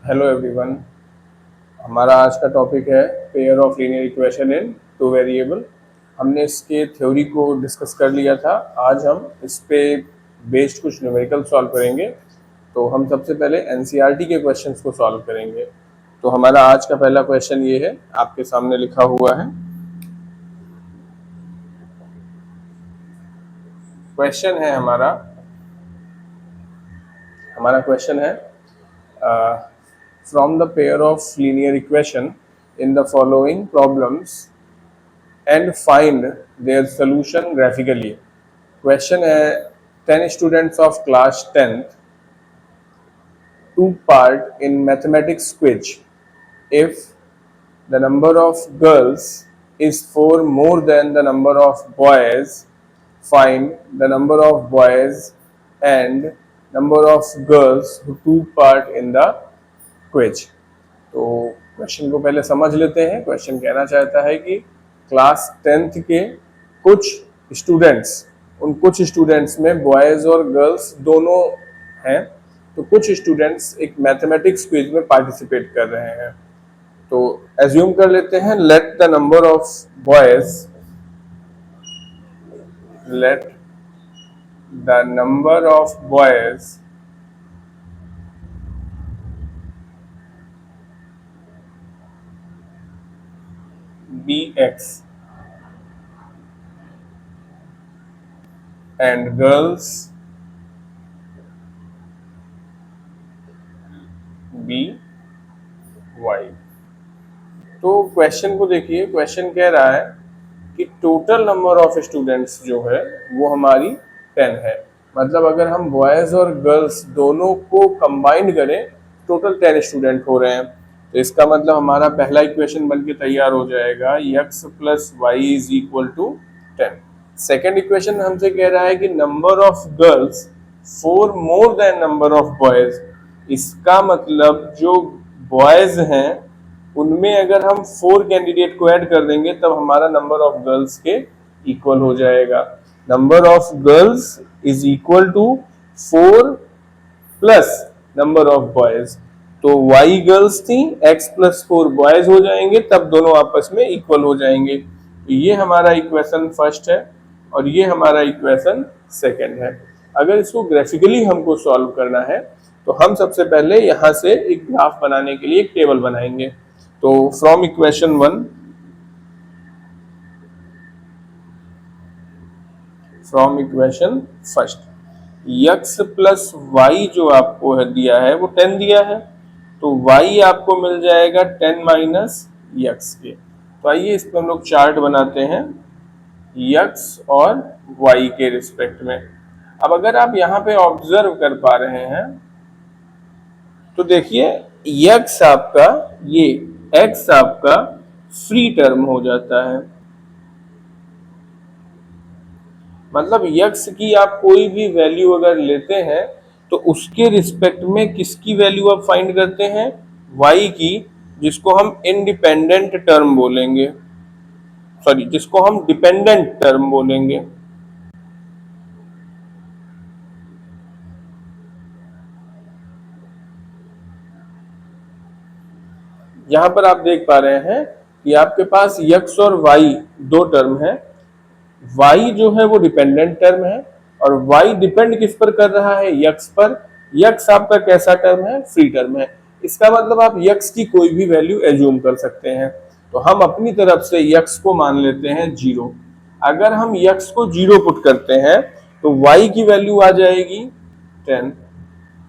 Hello everyone. हमारा आज का टॉपिक है pair of linear equation in two variable. हमने इसके थ्योरी को डिस्कस कर लिया था। आज हम इस पे बेस्ड कुछ न्यूमेरिकल सॉल्व करेंगे। तो हम सबसे पहले एनसीईआरटी के क्वेश्चंस को सॉल्व करेंगे। तो हमारा आज का पहला क्वेश्चन ये है, आपके सामने लिखा हुआ है। क्वेश्चन है हमारा हमारा क्वेश्चन है from the pair of linear equation in the following problems and find their solution graphically. Question है 10 students of class 10th took part in mathematics quiz. If the number of girls is 4 more than the number of boys, find the number of boys and number of girls who took part in the quiz. तो question को पहले समझ लेते हैं। Question कहना चाहता है कि क्लास 10th के कुछ स्टूडेंट्स, उन कुछ स्टूडेंट्स में बॉयज़ और गर्ल्स दोनों हैं। तो कुछ स्टूडेंट्स एक मैथमेटिक्स क्विज में पार्टिसिपेट कर रहे हैं। तो एज्यूम कर लेते हैं, let the number of boys be x and girls be y। तो क्वेश्चन को देखिए। क्वेश्चन कह रहा है कि टोटल नंबर ऑफ स्टूडेंट्स जो है वो हमारी 10 है। मतलब अगर हम बॉयज़ और गर्ल्स दोनों को कंबाइंड करें, टोटल 10 स्टूडेंट हो रहे हैं। तो इसका मतलब हमारा पहला इक्वेशन बन के तैयार हो जाएगा, x plus y is equal to 10। Second equation हमसे कह रहा है कि number of girls 4 more than number of boys. इसका मतलब जो बॉयज हैं उनमें अगर हम 4 कैंडिडेट को ऐड कर देंगे तब हमारा नंबर ऑफ गर्ल्स के इक्वल हो जाएगा। Number of girls is equal to 4 plus number of boys. तो y गर्ल्स थी, x प्लस 4 बॉयज हो जाएंगे, तब दोनों आपस में इक्वल हो जाएंगे। ये हमारा इक्वेशन फर्स्ट है और ये हमारा इक्वेशन सेकंड है। अगर इसको ग्राफिकली हमको सॉल्व करना है तो हम सबसे पहले यहाँ से एक ग्राफ बनाने के लिए एक टेबल बनाएंगे। तो from equation first, x plus y जो आपको है दिया है वो 10 दिया है, तो y आपको मिल जाएगा 10 माइनस x के। तो आइए इस पर हम लोग चार्ट बनाते हैं x और y के रिस्पेक्ट में। अब अगर आप यहाँ पे ऑब्जर्व कर पा रहे हैं तो देखिए x आपका, ये x आपका फ्री टर्म हो जाता है। मतलब x की आप कोई भी वैल्यू अगर लेते हैं तो उसके रिस्पेक्ट में किसकी वैल्यू आप फाइंड करते हैं, y की, जिसको हम इंडिपेंडेंट टर्म बोलेंगे, सॉरी जिसको हम डिपेंडेंट टर्म बोलेंगे। यहां पर आप देख पा रहे हैं कि आपके पास x और y दो टर्म है। y जो है वो डिपेंडेंट टर्म है और y डिपेंड किस पर कर रहा है, x पर। x आपका कैसा टर्म है, फ्री टर्म है। इसका मतलब आप x की कोई भी वैल्यू एज्यूम कर सकते हैं। तो हम अपनी तरफ से x को मान लेते हैं 0। अगर हम x को 0 पुट करते हैं तो y की वैल्यू आ जाएगी 10।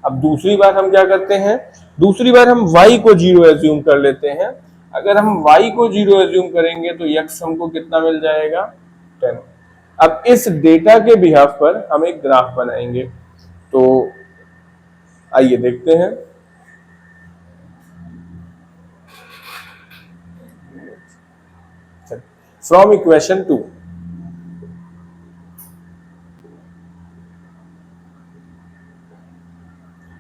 अब दूसरी बार हम क्या करते हैं, दूसरी बार हम y को 0 एज्यूम कर लेते हैं। अगर हम y को 0 एज्यूम करेंगे तो x हमको कितना मिल जाएगा, 10। अब इस डेटा के बिहाफ पर हम एक ग्राफ बनाएंगे। तो आइए देखते हैं। फ्रॉम इक्वेशन 2,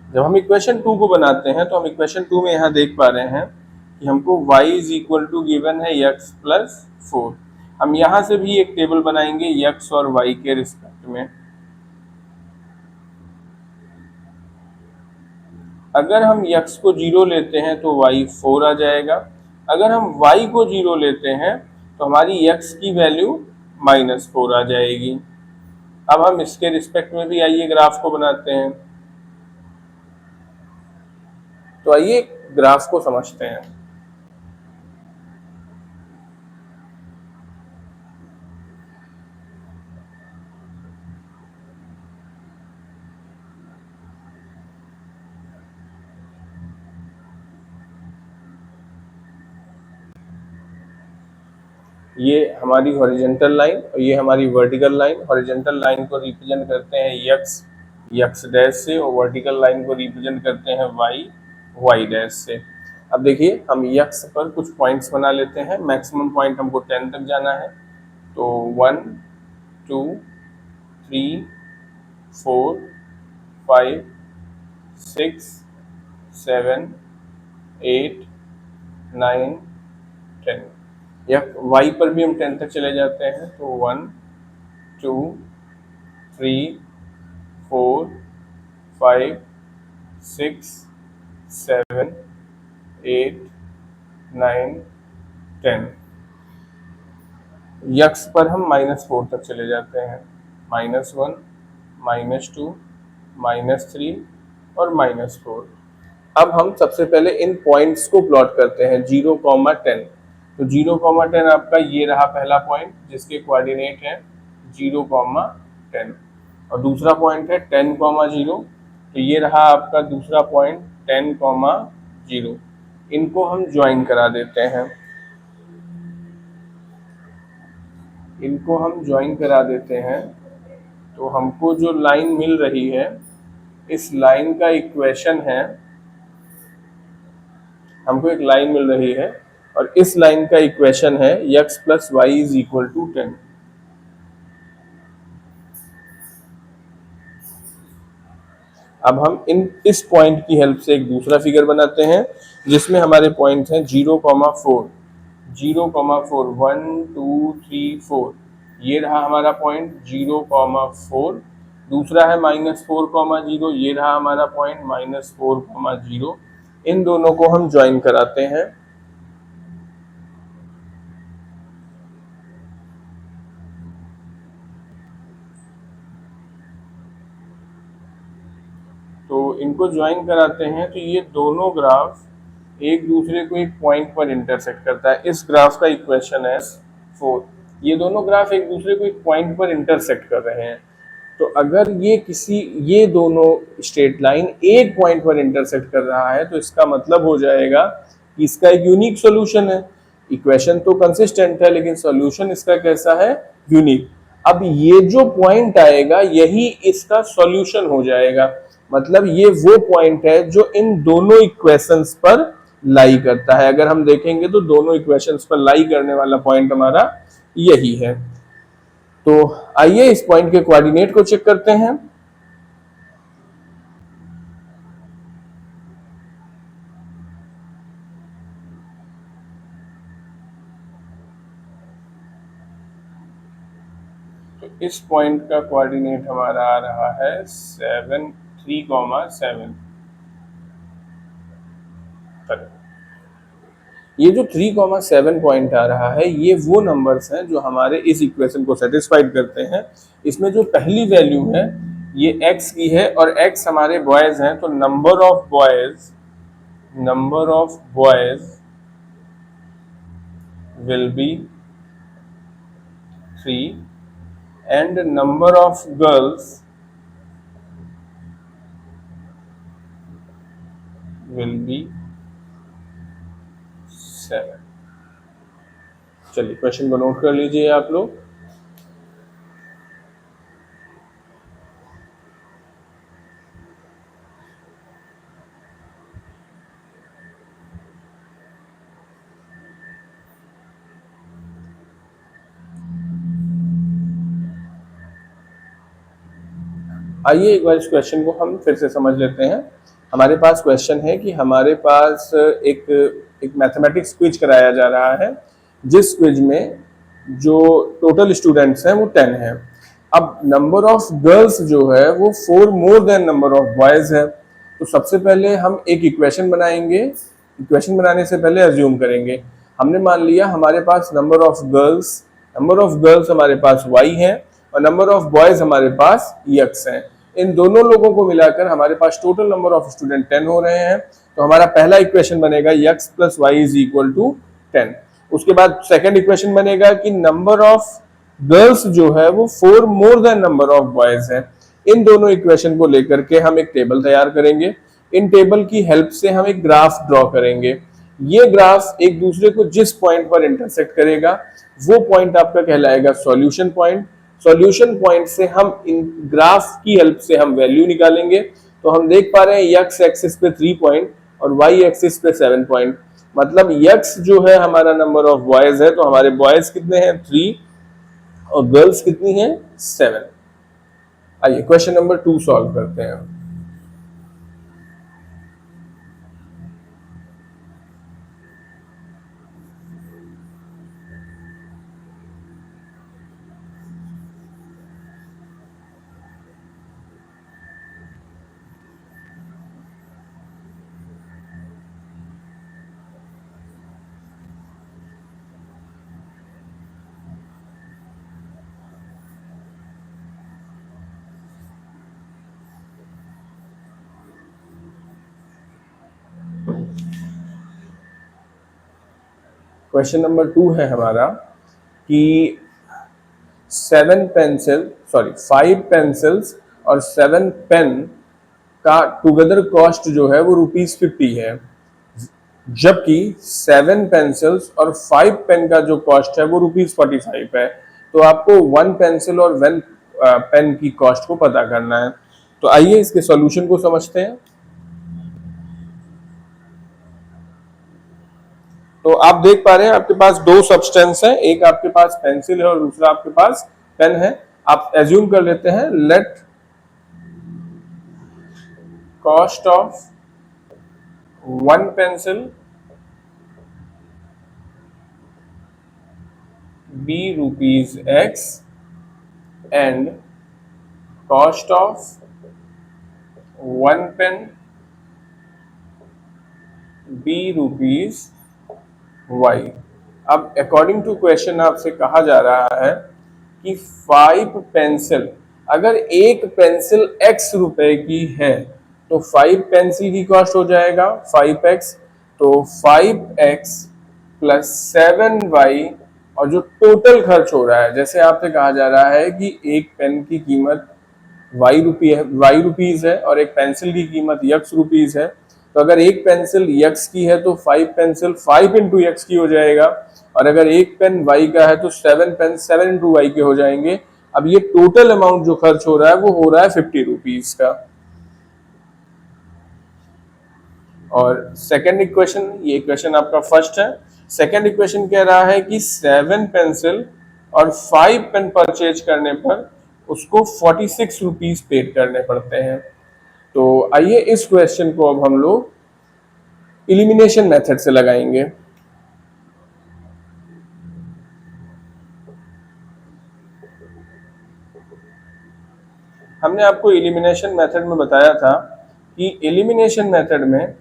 जब हम इक्वेशन 2 को बनाते हैं तो हम इक्वेशन 2 में यहां देख पा रहे हैं कि हमको y is equal to given है x प्लस 4। हम यहां से भी एक टेबल बनाएंगे x और y के रिस्पेक्ट में। अगर हम x को 0 लेते हैं तो y 4 आ जाएगा। अगर हम y को 0 लेते हैं तो हमारी x की वैल्यू -4 आ जाएगी। अब हम इसके रिस्पेक्ट में भी आइए ग्राफ को बनाते हैं। तो आइए ग्राफ को समझते हैं। ये हमारी हॉरिजॉन्टल लाइन और ये हमारी वर्टिकल लाइन। हॉरिजॉन्टल लाइन को रिप्रेजेंट करते हैं x डैश से, और वर्टिकल लाइन को रिप्रेजेंट करते हैं y डैश से। अब देखिए हम x पर कुछ पॉइंट्स बना लेते हैं। मैक्सिमम पॉइंट हमको 10 तक जाना है, तो 1 2 3 4 5 6 7 8 9 10। या y पर भी हम 10 तक चले जाते हैं, तो 1 2 3 4 5 6 7 8 9 10। यक्स पर हम -4 तक चले जाते हैं, -1 -2 -3 और -4। अब हम सबसे पहले इन पॉइंट्स को प्लॉट करते हैं 0, 10। तो 0, 10 आपका ये रहा पहला पॉइंट जिसके कोऑर्डिनेट है 0, 10, और दूसरा पॉइंट है 10, 0। तो ये रहा आपका दूसरा पॉइंट 10, 0। इनको हम ज्वाइन करा देते हैं। इनको हम ज्वाइन करा देते हैं तो हमको जो लाइन मिल रही है, इस लाइन का इक्वेशन है, हमको एक लाइन मिल रही है और इस लाइन का इक्वेशन है x + y = 10। अब हम इस पॉइंट की हेल्प से एक दूसरा फिगर बनाते हैं जिसमें हमारे पॉइंट्स हैं 0, 4, 0, 4, 1 2 3 4। ये रहा हमारा पॉइंट 0, 4। दूसरा है -4, 0। ये रहा हमारा पॉइंट -4, 0। इन दोनों को हम ज्वाइन कराते हैं। तो इनको ज्वाइन कराते हैं तो ये दोनों ग्राफ एक दूसरे को एक पॉइंट पर इंटरसेक्ट करता है। इस ग्राफ का इक्वेशन है 4। ये दोनों ग्राफ एक दूसरे को एक पॉइंट पर इंटरसेक्ट कर रहे हैं। तो अगर ये दोनों स्ट्रेट लाइन एक पॉइंट पर इंटरसेक्ट कर रहा है तो इसका मतलब हो जाएगा कि इसका एक यूनिक सॉल्यूशन है। इक्वेशन तो कंसिस्टेंट है लेकिन सॉल्यूशन इसका कैसा है, यूनिक। अब ये जो पॉइंट आएगा यही इसका सॉल्यूशन हो जाएगा। मतलब ये वो पॉइंट है जो इन दोनों इक्वेशंस पर लाई करता है। अगर हम देखेंगे तो दोनों इक्वेशंस पर लाई करने वाला पॉइंट हमारा यही है। तो आइए इस पॉइंट के कोऑर्डिनेट को चेक करते हैं। तो इस पॉइंट का कोऑर्डिनेट हमारा आ रहा है 7, 3, 7। ये जो 3, 7 पॉइंट आ रहा है ये वो नंबर्स हैं जो हमारे इस इक्वेशन को सेटिस्फाइड करते हैं। इसमें जो पहली वैल्यू है ये x की है और x हमारे बॉयज हैं, तो number of boys will be 3 and number of girls will be 7। चलिए क्वेश्चन को नोट कर लीजिए आप लोग। आइए एक बार इस क्वेश्चन को हम फिर से समझ लेते हैं। हमारे पास क्वेश्चन है कि हमारे पास एक मैथमेटिक्स क्विज कराया जा रहा है जिस क्विज में जो टोटल स्टूडेंट्स हैं वो 10 हैं। अब नंबर ऑफ गर्ल्स जो है वो 4 more than number of boys है। तो सबसे पहले हम एक इक्वेशन बनाएंगे। इक्वेशन बनाने से पहले अज्यूम करेंगे, हमने मान लिया हमारे पास नंबर ऑफ गर्ल्स हमारे पास y है और नंबर ऑफ बॉयज हमारे पास x है। इन दोनों लोगों को मिलाकर हमारे पास टोटल नंबर ऑफ स्टूडेंट 10 हो रहे हैं। तो हमारा पहला इक्वेशन बनेगा x plus y is equal to 10। उसके बाद सेकंड इक्वेशन बनेगा कि नंबर ऑफ गर्ल्स जो है वो 4 more than number of boys है। इन दोनों इक्वेशन को लेकर के हम एक टेबल तैयार करेंगे। इन टेबल की हेल्प से हम एक ग्राफ ड्रॉ करेंगे। ये ग्राफ एक दूसरे को जिस पॉइंट पर इंटरसेक्ट करेगा वो पॉइंट आपका कहलाएगा सॉल्यूशन पॉइंट। सॉल्यूशन पॉइंट से हम इन ग्राफ की हेल्प से हम वैल्यू निकालेंगे। तो हम देख पा रहे हैं x एक्सिस पे 3 पॉइंट और y एक्सिस पे 7 पॉइंट, मतलब x जो है हमारा नंबर ऑफ बॉयज है, तो हमारे बॉयज कितने हैं 3 और गर्ल्स कितनी हैं 7। आइए क्वेश्चन नंबर 2 सॉल्व करते हैं। क्वेश्चन नंबर 2 है हमारा कि 5 पेंसिल्स और 7 पेन का टुगेदर कॉस्ट जो है वो ₹50 है, जबकि 7 पेंसिल्स और 5 पेन का जो कॉस्ट है वो ₹45 है। तो आपको 1 पेंसिल और 1 पेन की कॉस्ट को पता करना है। तो आइए इसके सॉल्यूशन को समझते हैं। तो आप देख पा रहे हैं आपके पास दो सब्सटेंस है, एक आपके पास पेंसिल है और दूसरा आपके पास पेन है। आप एज्यूम कर लेते हैं let cost of 1 pencil be ₹X and cost of 1 pen be ₹Y। अब अकॉर्डिंग टू क्वेश्चन आपसे कहा जा रहा है कि 5 पेंसिल, अगर एक पेंसिल x रुपए की है तो 5 पेंसिल की कॉस्ट हो जाएगा 5x। तो 5x प्लस 7y, और जो टोटल खर्च हो रहा है, जैसे आपसे कहा जा रहा है कि एक पेन की कीमत y रुपीज है और एक पेंसिल की कीमत x रुपीज है, तो अगर एक पेंसिल x की है तो 5 पेंसिल 5 इंटू x की हो जाएगा, और अगर एक पेन y का है तो 7 पेन 7 इंटू y के हो जाएंगे। अब ये टोटल अमाउंट जो खर्च हो रहा है वो हो रहा है ₹50 का। और सेकंड इक्वेशन, ये इक्वेशन आपका फर्स्ट है। सेकंड इक्वेशन कह रहा है कि 7 पेंसिल और 5 पेन परचेज करने पर उसको ₹46 पेड करने पड़ते हैं। तो आइए इस क्वेश्चन को अब हम लोग इलिमिनेशन मेथड से लगाएंगे। हमने आपको इलिमिनेशन मेथड में बताया था कि इलिमिनेशन मेथड में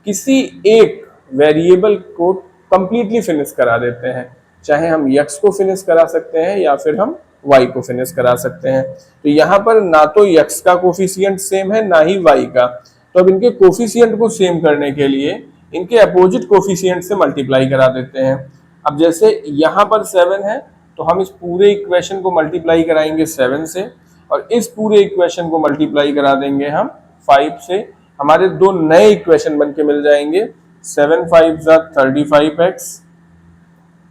किसी एक वेरिएबल को कंप्लीटली फिनिश करा देते हैं, चाहे हम x को फिनिश करा सकते हैं या फिर हम y को फिनिश करा सकते हैं। तो यहाँ पर ना तो x का कोफिशिएंट सेम है ना ही y का, तो अब इनके कोफिशिएंट को सेम करने के लिए इनके अपोजिट कोफिशिएंट से मल्टीप्लाई करा देते हैं। अब जैसे यहाँ पर 7 है तो हम इस पूरे इक्वेशन को मल्टीप्लाई कराएंगे 7 से, और इस पूरे इक्वेशन को मल्टीप्लाई करा देंगे हम 5 से। हमारे दो नए इक्वेशन बनके मिल जाएंगे। 7 5 जा 35x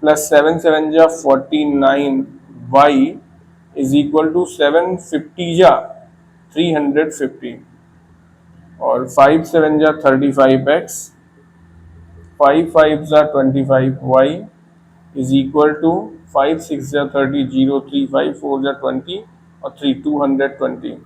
प्लस 7 7 जा 49y इज इक्वल टू 7 50 जा 350 और 5 7 जा 35x 5 5 जा 25y इज इक्वल टू 5 6 जा 30 0 3 5 4 जा 20 और 3 220।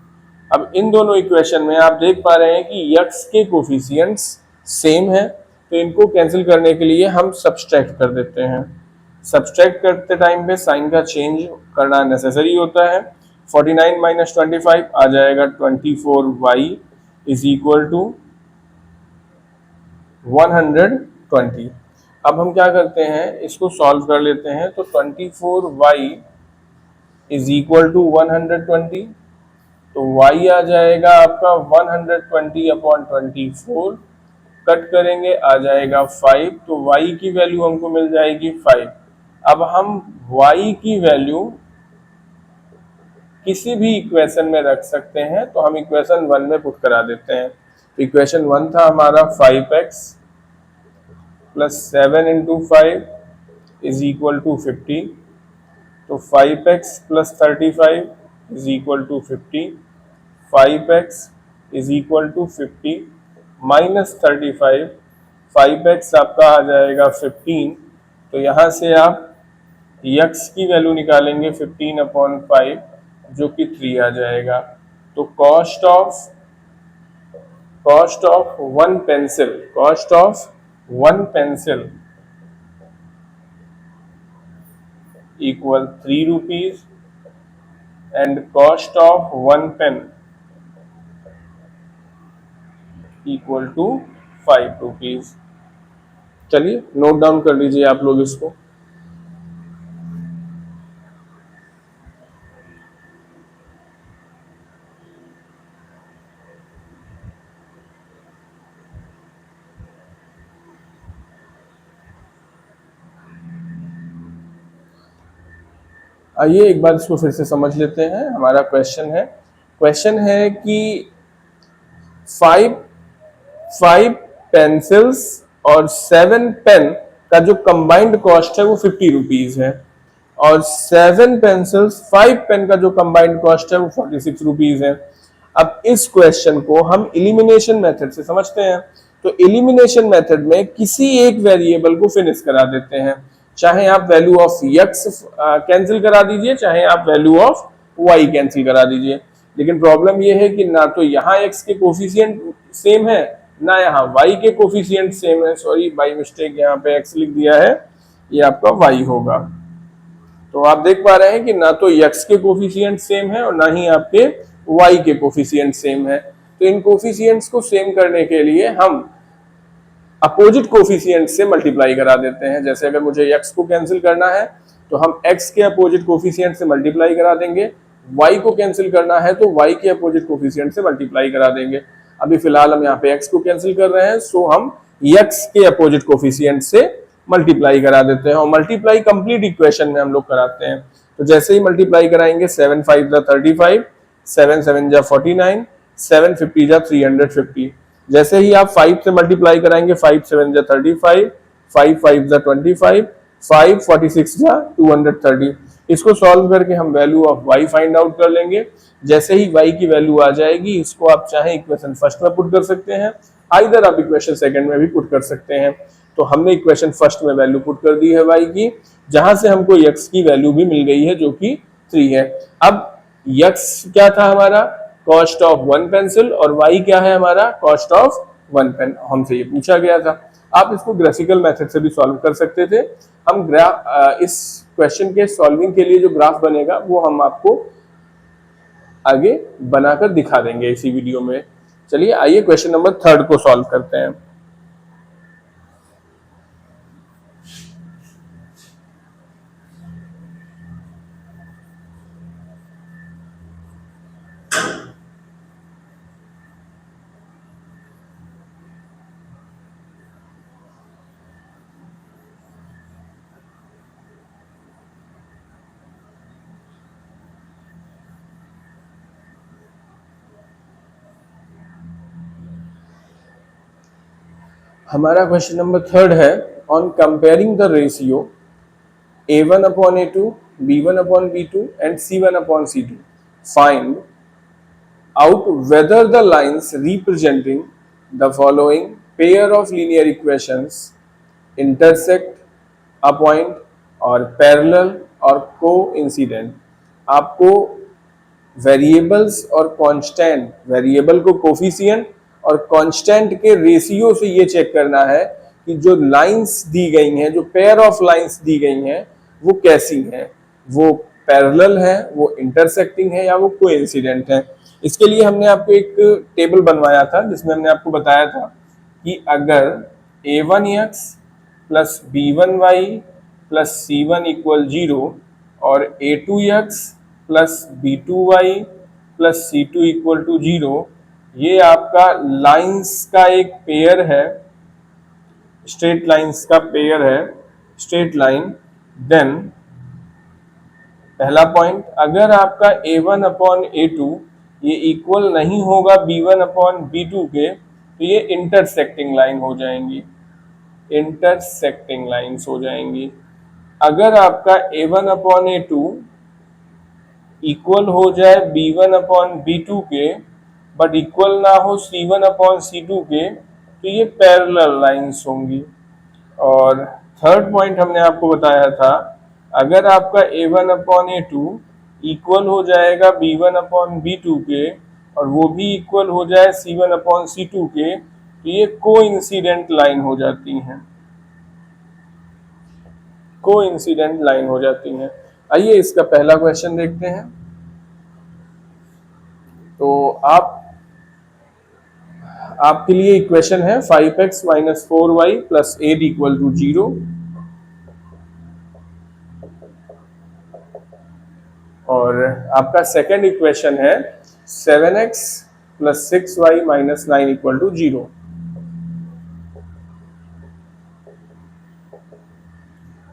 अब इन दोनों इक्वेशन में आप देख पा रहे हैं कि x के कोफिशिएंट्स सेम है, तो इनको कैंसिल करने के लिए हम सब्सट्रैक्ट कर देते हैं। सब्सट्रैक्ट करते टाइम पे साइन का चेंज करना नेसेसरी होता है। 49 माइनस 25 आ जाएगा 24y इज इक्वल टू 120। अब हम क्या करते हैं, इसको सॉल्व कर लेते हैं। तो 24y इज इक्वल टू 120, तो y आ जाएगा आपका 120/24, कट करेंगे आ जाएगा 5, तो y की वैल्यू हमको मिल जाएगी 5। अब हम y की वैल्यू किसी भी इक्वेशन में रख सकते हैं, तो हम इक्वेशन 1 में पुट करा देते हैं। तो इक्वेशन 1 था हमारा 5x plus 7 into 5 is equal to 50, तो 5x plus 35 is equal to 50, 5x is equal to 50 minus 35, 5x आपका आ जाएगा 15, तो यहाँ से आप x की वैल्यू निकालेंगे 15/5 जो कि 3 आ जाएगा। तो cost of one pencil equal 3 rupees and cost of 1 pen equal to 5 rupees. चलिए नोट डाउन कर लीजिए आप लोग इसको। आइए एक बार इसको फिर से समझ लेते हैं। हमारा क्वेश्चन है कि 5 पेंसिल्स और 7 पेन का जो कंबाइंड कॉस्ट है वो 50 रुपीज है, और 7 पेंसिल्स 5 पेन का जो कंबाइंड कॉस्ट है वो 46 रुपीज है। अब इस क्वेश्चन को हम एलिमिनेशन मेथड से समझते हैं। तो एलिमिनेशन मेथड में किसी एक वेरिएबल को फिनिश करा देते हैं, चाहे आप वैल्यू ऑफ x कैंसिल करा दीजिए, चाहे आप वैल्यू ऑफ y कैंसिल करा दीजिए। लेकिन प्रॉब्लम यह है कि ना तो यहाँ x के कोफिशिएंट सेम है, ना यहाँ y के कोफिशिएंट सेम है। सॉरी बाय मिस्टेक यहाँ पे x लिख दिया है, ये आपका y होगा। तो आप देख पा रहे हैं कि ना तो x के कोफिशिएंट सेम है और ना ही आपके y के कोफिशिएंट सेम है। तो इन कोफिशिएंट्स को सेम करने के लिए हम अपोजिट कोफिशिएंट से मल्टीप्लाई करा देते हैं। जैसे अगर मुझे x को कैंसिल करना है तो हम x के अपोजिट कोफिशिएंट से मल्टीप्लाई करा देंगे, y को कैंसिल करना है तो y के अपोजिट कोफिशिएंट से मल्टीप्लाई करा देंगे। अभी फिलहाल हम यहाँ पे x को कैंसिल कर रहे हैं, सो हम x के अपोजिट कोफिशिएंट से मल्टीप्लाई करा देते हैं, और मल्टीप्लाई कंप्लीट इक्वेशन में हम लोग कराते हैं। तो जैसे ही मल्टीप्लाई कराएंगे 7 5 जा 35, 7 7 जा 49, 7 50 जा 350। जैसे ही आप 5 से मल्टीप्लाई कराएंगे 5 7 जा 35, 5 5 जा 25, 5 46 जा 230। इसको सॉल्व करके हम value of y find out कर लेंगे। जैसे ही y की वैल्यू आ जाएगी, इसको आप चाहे इक्वेशन फर्स्ट में पुट कर सकते हैं, आइदर आप इक्वेशन सेकंड में भी पुट कर सकते हैं। तो हमने इक्वेशन फर्स्ट में वैल्यू पुट कर दी है y की, जहां से हमको x की वैल्यू भी मिल गई है जो कि 3 है। अब x क्या था हमारा, कॉस्ट ऑफ 1 पेंसिल, और y क्या है हमारा, कॉस्ट ऑफ 1 पेन। हमसे ये पूछा गया था। आप इसको ग्राफिकल मेथड से भी सॉल्व कर सकते थे। हम इस क्वेश्चन के सॉल्विंग के लिए जो ग्राफ बनेगा वो हम आपको आगे बनाकर दिखा देंगे इसी वीडियो में। चलिए आइए क्वेश्चन नंबर 3 को सॉल्व करते हैं। हमारा क्वेश्चन नंबर 3 है, on comparing the ratio a1/a2, b1/b2 and c1/c2 find out whether the lines representing the following pair of linear equations intersect a point और parallel और coincident। आपको वेरिएबल्स और constant, variable को coefficient और constant के ratio से ये check करना है कि जो लाइंस दी गई हैं, जो पेयर ऑफ लाइंस दी गई हैं, वो कैसी हैं, वो पैरेलल है, वो इंटरसेक्टिंग है, या वो कोइंसिडेंट है। इसके लिए हमने आपको एक टेबल बनवाया था जिसमें हमने आपको बताया था कि अगर a1x plus b1y plus c1 equal 0 और a2x plus b2y plus c2 equal to 0, ये आपका लाइंस का एक पेयर है, स्ट्रेट लाइंस का पेयर है, स्ट्रेट लाइन। देन पहला पॉइंट, अगर आपका a1 अपॉन a2 ये इक्वल नहीं होगा b1 अपॉन b2 के, तो ये इंटरसेक्टिंग लाइन हो जाएंगी, इंटरसेक्टिंग लाइंस हो जाएंगी। अगर आपका a1 अपॉन a2 इक्वल हो जाए b1 अपॉन b2 के बट इक्वल ना हो c1 अपॉन c2 के, तो ये पैरेलल लाइंस होंगी। और थर्ड पॉइंट हमने आपको बताया था, अगर आपका a1 अपॉन a2 इक्वल हो जाएगा b1 अपॉन b2 के और वो भी इक्वल हो जाए c1 अपॉन c2 के, तो ये कोइंसिडेंट लाइन हो जाती हैं, कोइंसिडेंट लाइन हो जाती हैं। आइए इसका पहला क्वेश्चन देखते हैं। तो आपके लिए इक्वेशन है 5x minus 4y plus 8 equal to 0। और आपका सेकंड इक्वेशन है 7x plus 6y minus 9 equal to 0।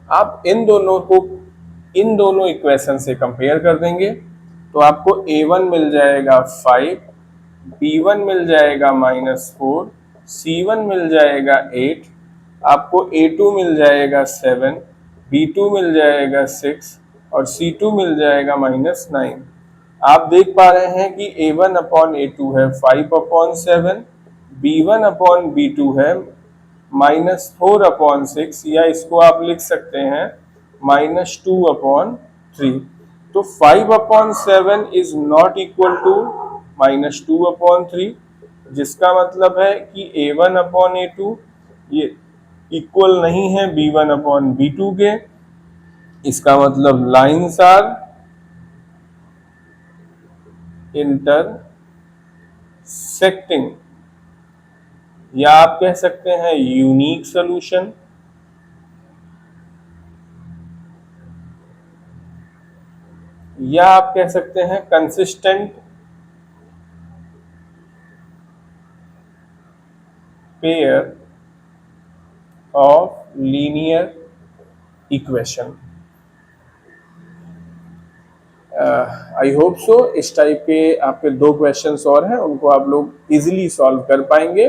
आप इन दोनों इक्वेशन से कंपेयर कर देंगे तो आपको a1 मिल जाएगा 5, b1 मिल जाएगा -4, c1 मिल जाएगा 8, आपको a2 मिल जाएगा 7, b2 मिल जाएगा 6 और c2 मिल जाएगा -9। आप देख पा रहे हैं कि a1 अपॉन a2 है 5 अपॉन 7, b1 अपॉन b2 है -4 अपॉन 6, या इसको आप लिख सकते हैं -2 अपॉन 3। तो 5 upon 7 is not equal to -2 upon 3, जिसका मतलब है कि a1 अपॉन a2 ये इक्वल नहीं है b1 अपॉन b2 के। इसका मतलब लाइंस आर इंटरसेक्टिंग, या आप कह सकते हैं यूनिक सॉल्यूशन। या आप कह सकते हैं consistent pair of linear equation. I hope so इस टाइप के आपके 2 क्वेश्चंस और हैं, उनको आप लोग इजीली सॉल्व कर पाएंगे।